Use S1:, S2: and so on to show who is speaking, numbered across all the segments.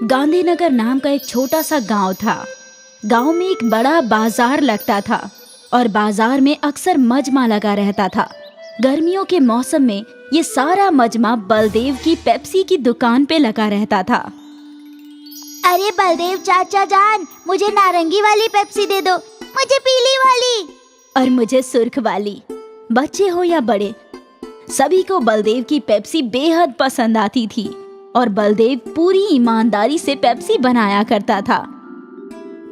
S1: गांधीनगर नाम का एक छोटा सा गांव था। गांव में एक बड़ा बाजार लगता था और बाजार में अक्सर मजमा लगा रहता था। गर्मियों के मौसम में ये सारा मजमा बलदेव की पेप्सी की दुकान पे लगा रहता था।
S2: अरे बलदेव चाचा जान, मुझे नारंगी वाली पेप्सी दे दो, मुझे पीली वाली
S1: और मुझे सुर्ख वाली। बच्चे हो या बड़े, सभी को बलदेव की पेप्सी बेहद पसंद आती थी और बलदेव पूरी ईमानदारी से पेप्सी बनाया करता था।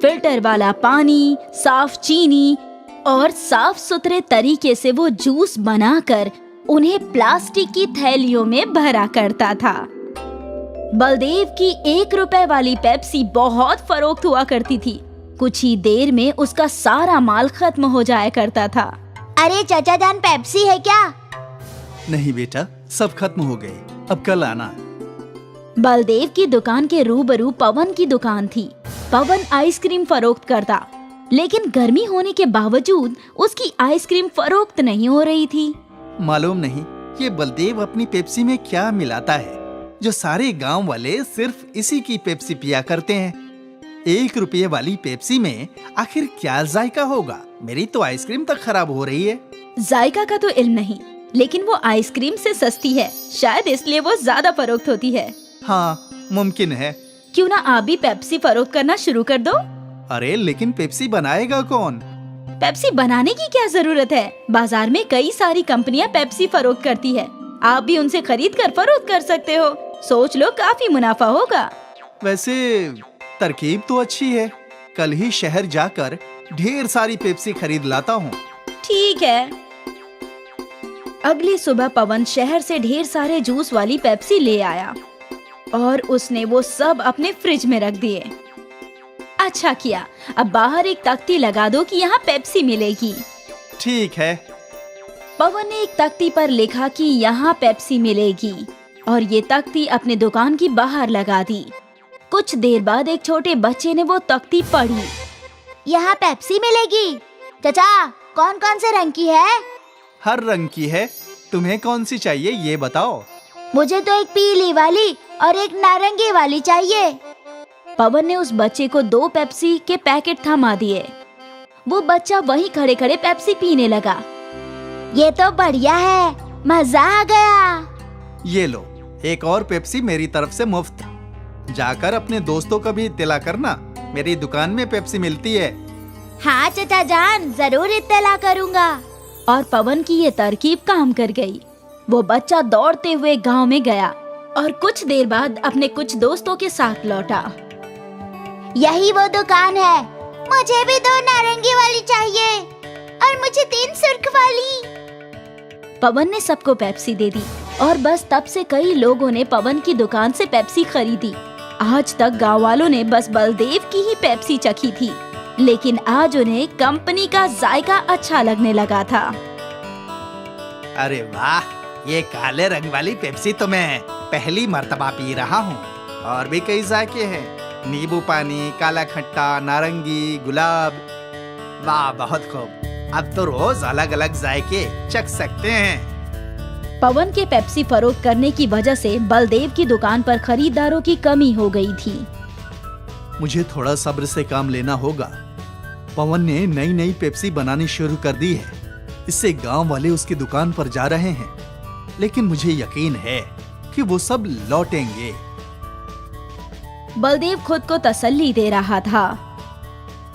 S1: फिल्टर वाला पानी, साफ चीनी और साफ सुथरे तरीके से वो जूस बनाकर उन्हें प्लास्टिक की थैलियों में भरा करता था। बलदेव की 1 रुपए वाली पेप्सी बहुत फरोख्त हुआ करती थी। कुछ ही देर में उसका सारा माल खत्म हो जाया करता था।
S2: अरे चाचा जान, पेप्सी है क्या?
S3: नहीं बेटा, सब खत्म हो गए, अब कल आना।
S1: बलदेव की दुकान के रूबरू पवन की दुकान थी। पवन आइसक्रीम फरोख्त करता, लेकिन गर्मी होने के बावजूद उसकी आइसक्रीम फरोख्त नहीं हो रही थी।
S3: मालूम नहीं ये बलदेव अपनी पेप्सी में क्या मिलाता है जो सारे गांव वाले सिर्फ इसी की पेप्सी पिया करते हैं। 1 रुपये वाली पेप्सी में आखिर क्या जायका होगा? मेरी तो आइसक्रीम तक खराब हो रही है।
S1: जायका का तो इल्म नहीं, लेकिन वो आइसक्रीम से सस्ती है, शायद इसलिए वो ज्यादा फरोख्त होती है।
S3: हाँ, मुमकिन है।
S1: क्यों ना आप भी पेप्सी फरोख्त करना शुरू कर दो?
S3: अरे लेकिन पेप्सी बनाएगा कौन?
S1: पेप्सी बनाने की क्या जरूरत है? बाजार में कई सारी कंपनियां पेप्सी फरोख्त करती है। आप भी उनसे खरीद कर फरोख्त कर सकते हो। सोच लो, काफी मुनाफा होगा।
S3: वैसे तरकीब तो अच्छी है। कल ही शहर जाकर ढेर सारी पेप्सी खरीद लाता हूँ।
S1: ठीक है। अगली सुबह पवन शहर से ढेर सारे जूस वाली पेप्सी ले आया और उसने वो सब अपने फ्रिज में रख दिए। अच्छा किया, अब बाहर एक तख्ती लगा दो कि यहाँ पेप्सी मिलेगी।
S3: ठीक है।
S1: पवन ने एक तख्ती पर लिखा कि यहाँ पेप्सी मिलेगी और ये तख्ती अपने दुकान की बाहर लगा दी। कुछ देर बाद एक छोटे बच्चे ने वो तख्ती पढ़ी।
S2: यहाँ पेप्सी मिलेगी। चाचा, कौन कौन से रंग की है?
S3: हर रंग की है। तुम्हें कौन सी चाहिए ये बताओ।
S2: मुझे तो एक पीली वाली और एक नारंगी वाली चाहिए।
S1: पवन ने उस बच्चे को 2 पेप्सी के पैकेट थमा दिए। वो बच्चा वहीं खड़े खड़े पेप्सी पीने लगा।
S2: ये तो बढ़िया है, मजा आ गया।
S3: ये लो, एक और पेप्सी मेरी तरफ से मुफ्त। जाकर अपने दोस्तों का भी इत्तला करना, मेरी दुकान में पेप्सी मिलती है।
S2: हाँ चाचा जान, जरूर इत्तला करूँगा।
S1: और पवन की ये तरकीब काम कर गई। वो बच्चा दौड़ते हुए गांव में गया और कुछ देर बाद अपने कुछ दोस्तों के साथ लौटा।
S2: यही वो दुकान है। मुझे भी 2 नारंगी वाली चाहिए और मुझे 3 सुर्ख वाली।
S1: पवन ने सबको पेप्सी दे दी और बस तब से कई लोगों ने पवन की दुकान से पेप्सी खरीदी। आज तक गांव वालों ने बस बलदेव की ही पेप्सी चखी थी, लेकिन आज उन्हें कंपनी का जायका अच्छा लगने लगा था।
S3: अरे वाह, ये काले रंग वाली पेप्सी तो मैं पहली मर्तबा पी रहा हूँ। और भी कई जायके हैं, नींबू पानी, काला खट्टा, नारंगी, गुलाब। वाह, बहुत खूब। अब तो रोज अलग अलग जायके चख सकते हैं।
S1: पवन के पेप्सी फरोख्त करने की वजह से बलदेव की दुकान पर खरीदारों की कमी हो गई थी।
S3: मुझे थोड़ा सब्र से काम लेना होगा। पवन ने नई नई पेप्सी बनानी शुरू कर दी है। इससे गांव वाले उसकी दुकान पर जा रहे हैं, लेकिन मुझे यकीन है कि वो सब लौटेंगे।
S1: बलदेव खुद को तसल्ली दे रहा था।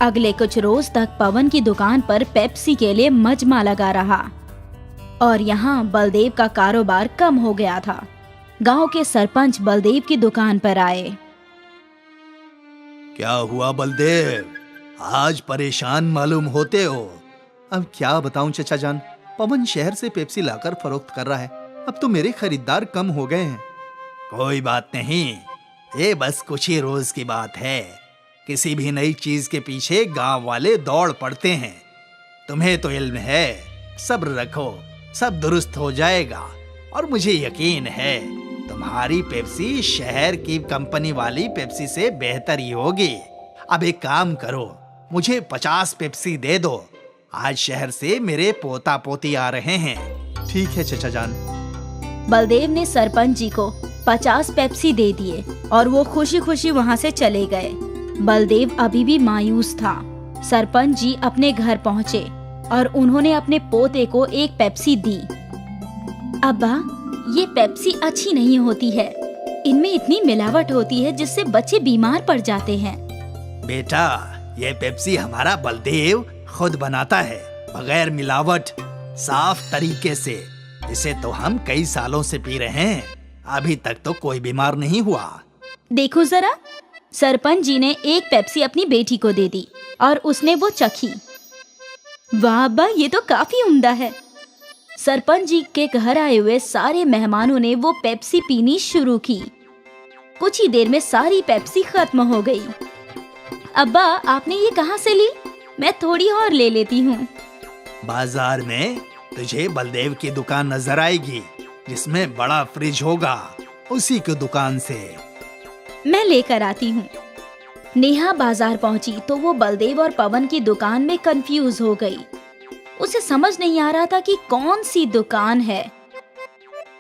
S1: अगले कुछ रोज तक पवन की दुकान पर पेप्सी के लिए मजमा लगा रहा और यहाँ बलदेव का कारोबार कम हो गया था। गांव के सरपंच बलदेव की दुकान पर आए।
S3: क्या हुआ बलदेव, आज परेशान मालूम होते हो? अब क्या बताऊं चचा जान, पवन शहर से पेप्सी लाकर फरोख्त कर रहा है। अब तो मेरे खरीदार कम हो गए हैं। कोई बात नहीं, ये बस कुछ ही रोज की बात है। किसी भी नई चीज के पीछे गांव वाले दौड़ पड़ते हैं। तुम्हें तो इल्म है, सब्र रखो, सब दुरुस्त हो जाएगा। और मुझे यकीन है तुम्हारी पेप्सी शहर की कंपनी वाली पेप्सी से बेहतर ही होगी। अब एक काम करो, मुझे 50 पेप्सी दे दो। आज शहर से मेरे पोता पोती आ रहे हैं। ठीक है चचा जान।
S1: बलदेव ने सरपंच जी को 50 पेप्सी दे दिए और वो खुशी खुशी वहाँ से चले गए। बलदेव अभी भी मायूस था। सरपंच जी अपने घर पहुँचे और उन्होंने अपने पोते को एक पेप्सी दी। अब्बा, ये पेप्सी अच्छी नहीं होती है। इनमें इतनी मिलावट होती है जिससे बच्चे बीमार पड़ जाते हैं।
S3: बेटा, ये पेप्सी हमारा बलदेव खुद बनाता है, बगैर मिलावट, साफ तरीके से। इसे तो हम कई सालों से पी रहे हैं, अभी तक तो कोई बीमार नहीं हुआ।
S1: देखो जरा, सरपंच जी ने एक पेप्सी अपनी बेटी को दे दी और उसने वो चखी। वाह अब्बा, ये तो काफी उम्दा है। सरपंच जी के घर आए हुए सारे मेहमानों ने वो पेप्सी पीनी शुरू की। कुछ ही देर में सारी पेप्सी खत्म हो गई। अब्बा, आपने ये कहाँ से ली? मैं थोड़ी और ले लेती हूँ।
S3: बाजार में तुझे बलदेव की दुकान नजर आएगी, जिसमें बड़ा फ्रिज होगा, उसी की दुकान से।
S1: मैं लेकर आती हूँ। नेहा बाजार पहुँची तो वो बलदेव और पवन की दुकान में कंफ्यूज हो गई। उसे समझ नहीं आ रहा था कि कौन सी दुकान है।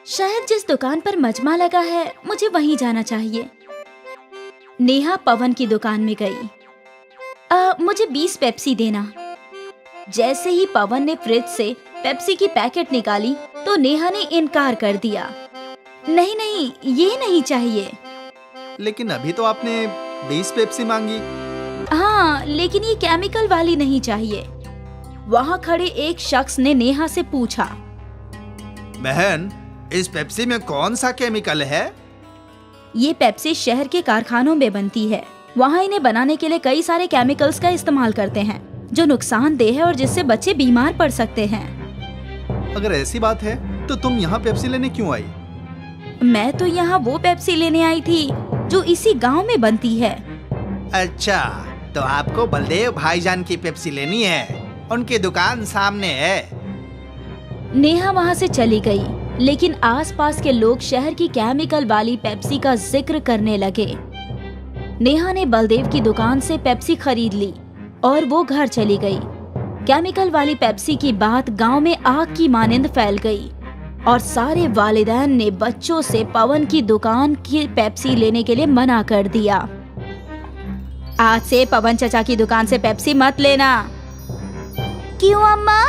S1: शायद जिस दुकान पर मजमा लगा है, मुझे वहीं जाना चाहिए। नेहा पवन की दुकान में गई। मुझे 20 पेप्सी देना। जैसे ही पवन ने फ्रिज से पेप्सी की पैकेट निकाली तो नेहा ने इनकार कर दिया। नहीं नहीं, ये नहीं चाहिए।
S3: लेकिन अभी तो आपने 20 पेप्सी मांगी।
S1: हाँ, लेकिन ये केमिकल वाली नहीं चाहिए। वहाँ खड़े एक शख्स ने नेहा से पूछा,
S3: बहन, इस पेप्सी में कौन सा केमिकल है?
S1: ये पेप्सी शहर के कारखानों में बनती है। वहाँ इन्हें बनाने के लिए कई सारे केमिकल्स का इस्तेमाल करते हैं, जो नुकसानदेह है और जिससे बच्चे बीमार पड़ सकते हैं।
S3: अगर ऐसी बात है तो तुम यहाँ पेप्सी लेने क्यों आई?
S1: मैं तो यहाँ वो पेप्सी लेने आई थी जो इसी गांव में बनती है।
S3: अच्छा, तो आपको बलदेव भाईजान की पेप्सी लेनी है? उनकी दुकान सामने है।
S1: नेहा वहाँ से चली गई, लेकिन आसपास के लोग शहर की केमिकल वाली पेप्सी का जिक्र करने लगे। नेहा ने बलदेव की दुकान से पेप्सी खरीद ली और वो घर चली गई। केमिकल वाली पेप्सी की बात गांव में आग की मानिंद फैल गई और सारे वालिदैन ने बच्चों से पवन की दुकान की पेप्सी लेने के लिए मना कर दिया। आज से पवन चाचा की दुकान से पेप्सी मत लेना।
S2: क्यों अम्मा?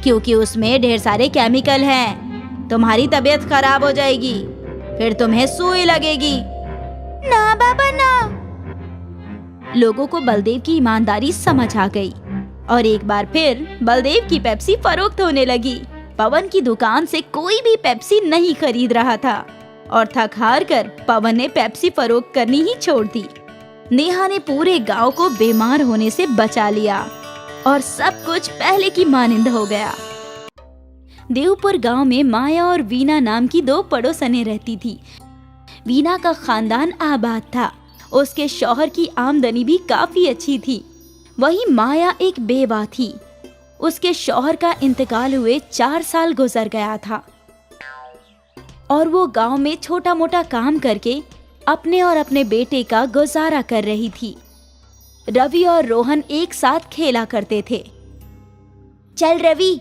S1: क्योंकि उसमें ढेर सारे केमिकल हैं। तुम्हारी तबीयत खराब हो जाएगी, फिर तुम्हें सुई लगेगी।
S2: ना बाबा ना।
S1: लोगों को बलदेव की ईमानदारी समझ आ गई और एक बार फिर बलदेव की पेप्सी फरोख्त होने लगी। पवन की दुकान से कोई भी पेप्सी नहीं खरीद रहा था और थक हार कर पवन ने पेप्सी फरोख्त करनी ही छोड़ दी। नेहा ने पूरे गांव को बीमार होने से बचा लिया और सब कुछ पहले की मानिंद हो गया। देवपुर गांव में माया और वीना नाम की 2 पड़ोसनें रहती थी। वीना का खानदान आबाद था, उसके शौहर की आमदनी भी काफी अच्छी थी। वहीं माया एक बेवा थी। उसके शौहर का इंतकाल हुए 4 साल गुजर गया था और वो गांव में छोटा मोटा काम करके अपने और अपने बेटे का गुजारा कर रही थी। रवि और रोहन एक साथ खेला करते थे।
S2: चल रवि,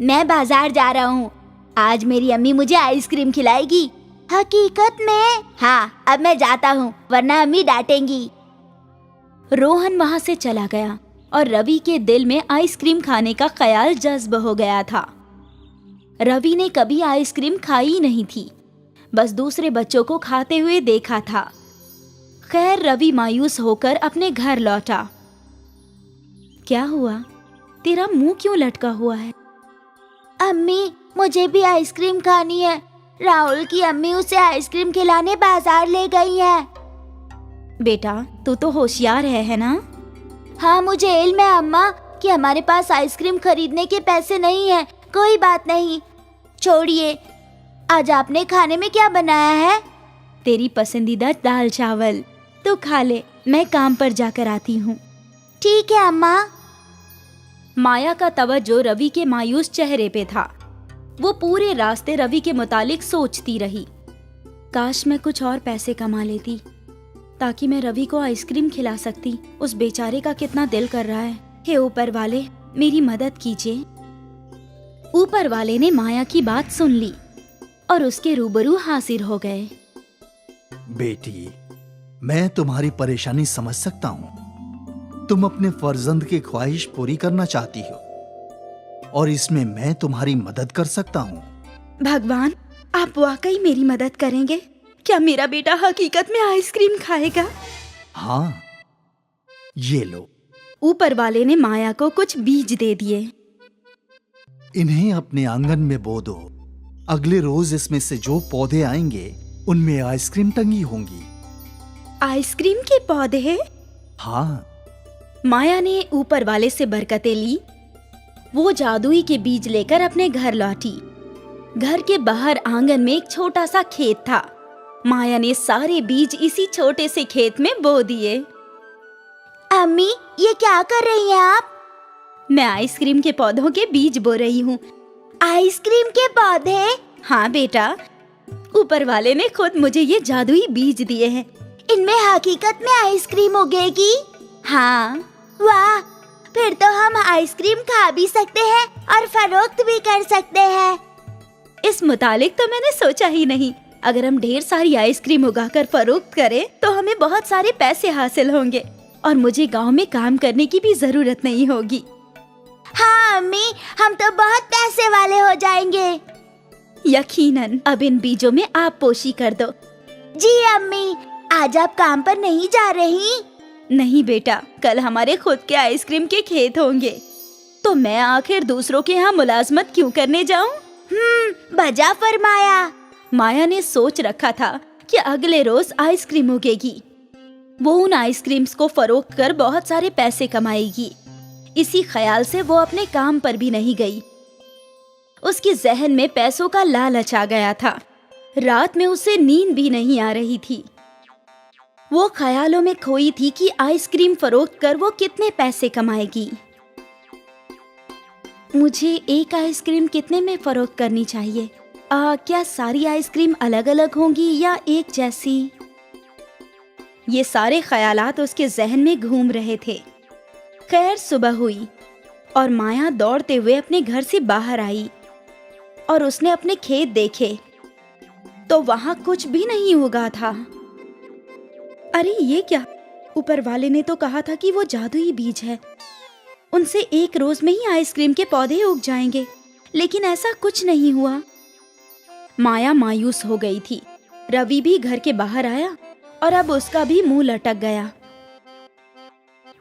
S2: मैं बाजार जा रहा हूँ। आज मेरी अम्मी मुझे आइसक्रीम खिलाएगी। हकीकत में? हाँ, अब मैं जाता हूँ, वरना अम्मी डांटेंगी।
S1: रोहन वहाँ से चला गया और रवि के दिल में आइसक्रीम खाने का ख्याल जज्ब हो गया था। रवि ने कभी आइसक्रीम खाई ही नहीं थी, बस दूसरे बच्चों को खाते हुए देखा था। खैर, रवि मायूस होकर अपने घर लौटा। क्या हुआ? तेरा मुंह क्यों लटका हुआ है?
S2: अम्मी, मुझे भी आइसक्रीम खानी है। राहुल की अम्मी उसे आइसक्रीम खिलाने बाजार ले गई है।
S1: बेटा, तू तो होशियार है ना?
S2: हाँ, मुझे इल्म है अम्मा कि हमारे पास आइसक्रीम खरीदने के पैसे नहीं है। कोई बात नहीं, छोड़िए। आज आपने खाने में क्या बनाया है?
S1: तेरी पसंदीदा दाल चावल। तो खा ले, मैं काम पर जाकर आती हूँ।
S2: ठीक है अम्मा।
S1: माया का तवज्जो रवि के मायूस चेहरे पे था। वो पूरे रास्ते रवि के मुतालिक सोचती रही। काश मैं कुछ और पैसे कमा लेती ताकि मैं रवि को आइसक्रीम खिला सकती। उस बेचारे का कितना दिल कर रहा है। हे ऊपर वाले, मेरी मदद कीजिए। ऊपर वाले ने माया की बात सुन ली। और उसके रूबरू हाजिर हो गए।
S3: बेटी, मैं तुम्हारी परेशानी समझ सकता हूँ। तुम अपने फर्जंद की ख्वाहिश पूरी करना चाहती हो और इसमें मैं तुम्हारी मदद कर सकता हूँ।
S1: भगवान, आप वाकई मेरी मदद करेंगे? क्या मेरा बेटा हकीकत में आइसक्रीम खाएगा?
S3: हाँ, ये लो।
S1: ऊपर वाले ने माया को कुछ बीज दे दिए।
S3: इन्हें अपने आंगन में बो दो। अगले रोज इसमें से जो पौधे आएंगे उनमें आइसक्रीम टंगी होंगी।
S1: आइसक्रीम के पौधे?
S3: हाँ।
S1: माया ने ऊपर वाले से बरकतें ली। वो जादुई के बीज लेकर अपने घर लौटी। घर के बाहर आंगन में एक छोटा सा खेत था। माया ने सारे बीज इसी छोटे से खेत में बो दिए।
S2: अम्मी, ये क्या कर रही हैं आप?
S1: मैं आइसक्रीम के पौधों के बीज बो रही हूँ।
S2: आइसक्रीम के पौधे?
S1: हाँ बेटा, ऊपर वाले ने खुद मुझे ये जादुई बीज दिए हैं।
S2: इनमें हकीकत में आइसक्रीम उगेगी?
S1: हाँ।
S2: वाह, फिर तो हम आइसक्रीम खा भी सकते हैं और फरोख्त भी कर सकते हैं।
S1: इस मुतालिक तो मैंने सोचा ही नहीं। अगर हम ढेर सारी आइसक्रीम उगाकर फरोख्त करें तो हमें बहुत सारे पैसे हासिल होंगे और मुझे गांव में काम करने की भी जरूरत नहीं होगी।
S2: हाँ अम्मी, हम तो बहुत पैसे वाले हो जाएंगे।
S1: यकीनन। अब इन बीजों में आप पोशी कर दो।
S2: जी अम्मी, आज आप काम पर नहीं जा रही?
S1: नहीं बेटा, कल हमारे खुद के आइसक्रीम के खेत होंगे, तो मैं आखिर दूसरों के यहाँ मुलाजमत क्यों करने जाऊँ?
S2: बजा फरमाया।
S1: माया ने सोच रखा था कि अगले रोज आइसक्रीम उगेगी। वो उन आइसक्रीम्स को फरोख्त कर बहुत सारे पैसे कमाएगी। इसी ख्याल से वो अपने काम पर भी नहीं गई। उसके जहन में पैसों का लालच आ गया था। रात में उसे नींद भी नहीं आ रही थी। वो ख्यालों में खोई थी कि आइसक्रीम फरोख्त कर वो कितने पैसे कमाएगी। मुझे एक आइसक्रीम कितने में फरोख्त करनी चाहिए? क्या सारी आइसक्रीम अलग अलग होंगी या एक जैसी? ये सारे ख्यालात उसके जहन में घूम रहे थे। खैर, सुबह हुई और माया दौड़ते हुए अपने घर से बाहर आई और उसने अपने खेत देखे तो वहां कुछ भी नहीं उगा था। अरे ये क्या? ऊपर वाले ने तो कहा था कि वो जादुई बीज है, उनसे एक रोज में ही आइसक्रीम के पौधे उग जाएंगे, लेकिन ऐसा कुछ नहीं हुआ। माया मायूस हो गई थी। रवि भी घर के बाहर आया और अब उसका भी मुंह लटक गया।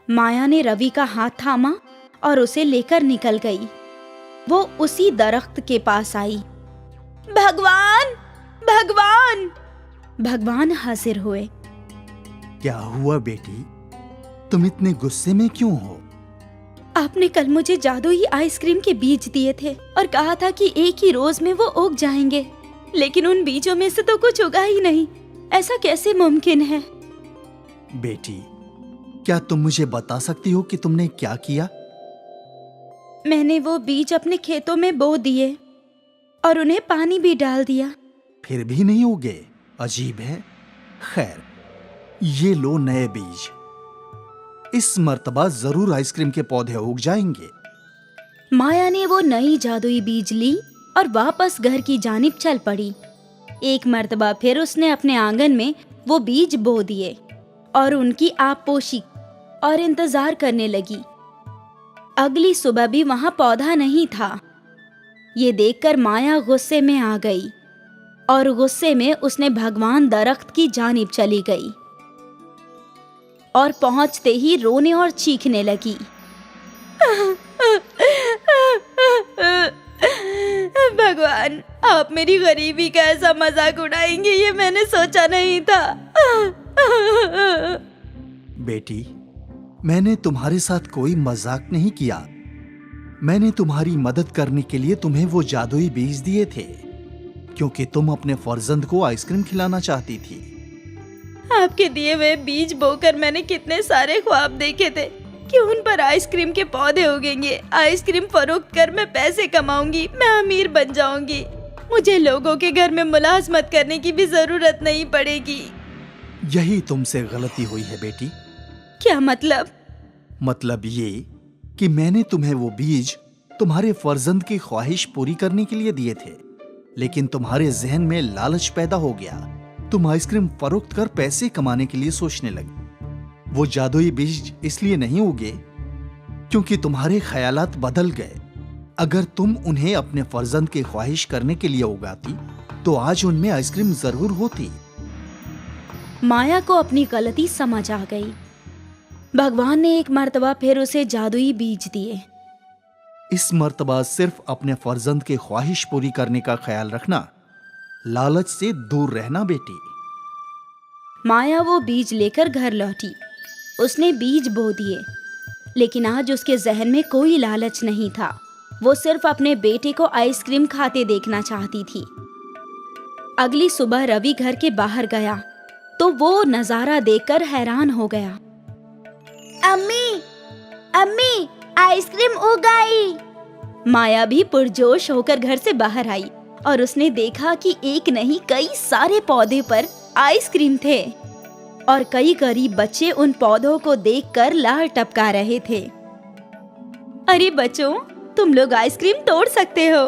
S1: माया ने रवि का हाथ थामा और उसे लेकर निकल गई। वो उसी दरख्त के पास आई। भगवान, भगवान! भगवान हाजिर हुए।
S3: क्या हुआ बेटी? तुम इतने गुस्से में क्यों हो?
S1: आपने कल मुझे जादुई आइसक्रीम के बीज दिए थे और कहा था कि एक ही रोज में वो उग जाएंगे, लेकिन उन बीजों में से तो कुछ उगा ही नहीं। ऐसा कैसे मुमकिन है?
S3: बेटी, क्या तुम मुझे बता सकती हो कि तुमने क्या किया?
S1: मैंने वो बीज अपने खेतों में बो दिए और उन्हें पानी भी डाल दिया।
S3: फिर भी नहीं उगे? अजीब है। खैर, ये लो नए बीज। इस मर्तबा जरूर आइसक्रीम के पौधे उग जाएंगे।
S1: माया ने वो नई जादुई बीज ली और वापस घर की जानिब चल पड़ी। एक मर्तबा फिर उसने अपने आंगन में वो बीज बो दिए और उनकी आपोशी और इंतजार करने लगी। अगली सुबह भी वहां पौधा नहीं था। ये देखकर माया गुस्से में आ गई और गुस्से में उसने भगवान दरख्त की जानिब चली गई और पहुंचते ही रोने और चीखने लगी। भगवान, आप मेरी गरीबी का ऐसा मजाक उड़ाएंगे, ये मैंने सोचा नहीं था।
S3: बेटी, मैंने तुम्हारे साथ कोई मजाक नहीं किया। मैंने तुम्हारी मदद करने के लिए तुम्हें वो जादुई बीज दिए थे, क्योंकि तुम अपने फर्जंद को आइसक्रीम खिलाना चाहती थी।
S1: आपके दिए हुए बीज बोकर मैंने कितने सारे ख्वाब देखे थे कि उन पर आइसक्रीम के पौधे उगेंगे, आइसक्रीम फरोख्त कर मैं पैसे कमाऊंगी, मैं अमीर बन जाऊंगी, मुझे लोगों के घर में मुलाजमत करने की भी जरूरत नहीं पड़ेगी।
S3: यही तुमसे गलती हुई है बेटी।
S1: क्या मतलब?
S3: मतलब ये कि मैंने तुम्हें वो बीज तुम्हारे फर्जंद की ख्वाहिश पूरी करने के लिए दिए थे, लेकिन तुम्हारे जहन में लालच पैदा हो गया। तुम आइसक्रीम फरोख्त कर पैसे कमाने के लिए सोचने लगे। वो जादुई बीज इसलिए नहीं उगे क्योंकि तुम्हारे ख्यालात बदल गए। अगर तुम उन्हें अपने फर्जंद की ख्वाहिश करने के लिए उगाती तो आज उनमें आइसक्रीम जरूर होती।
S1: माया को अपनी गलती समझ आ गई। भगवान ने एक मर्तबा फिर उसे जादुई बीज दिए।
S3: इस मर्तबा सिर्फ अपने फर्जंद की ख्वाहिश पूरी करने का ख्याल रखना, लालच से दूर रहना बेटी।
S1: माया वो बीज लेकर घर लौटी। उसने बीज बो दिए, लेकिन आज उसके जहन में कोई लालच नहीं था। वो सिर्फ अपने बेटे को आइसक्रीम खाते देखना चाहती थी। अगली सुबह रवि घर के बाहर गया तो वो नजारा देखकर हैरान हो गया।
S2: अम्मी, अम्मी, आइसक्रीम उग गई।
S1: माया भी पुरजोश होकर घर से बाहर आई और उसने देखा कि एक नहीं कई सारे पौधे पर आइसक्रीम थे और कई गरीब बच्चे उन पौधों को देखकर लार टपका रहे थे। अरे बच्चों, तुम लोग आइसक्रीम तोड़ सकते हो।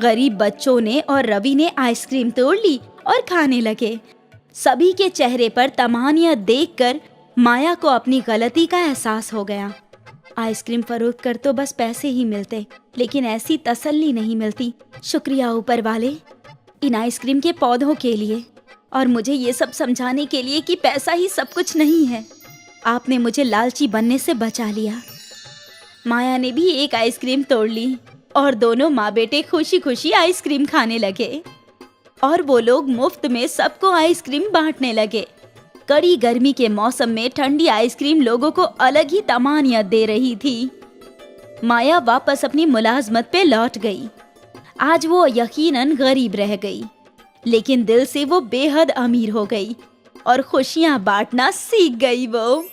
S1: गरीब बच्चों ने और रवि ने आइसक्रीम तोड़ ली और खाने लगे। सभी के चेहरे पर तमानियत देखकर माया को अपनी गलती का एहसास हो गया। आइसक्रीम फरोख्त कर तो बस पैसे ही मिलते, लेकिन ऐसी तसल्ली नहीं मिलती। शुक्रिया ऊपर वाले, इन आइसक्रीम के पौधों के लिए और मुझे ये सब समझाने के लिए कि पैसा ही सब कुछ नहीं है। आपने मुझे लालची बनने से बचा लिया। माया ने भी एक आइसक्रीम तोड़ ली और दोनों माँ बेटे खुशी खुशी आइसक्रीम खाने लगे और वो लोग मुफ्त में सबको आइसक्रीम बांटने लगे। कड़ी गर्मी के मौसम में ठंडी आइसक्रीम लोगों को अलग ही तमानियत दे रही थी। माया वापस अपनी मुलाजमत पे लौट गई। आज वो यकीनन गरीब रह गई, लेकिन दिल से वो बेहद अमीर हो गई और खुशियां बांटना सीख गई वो।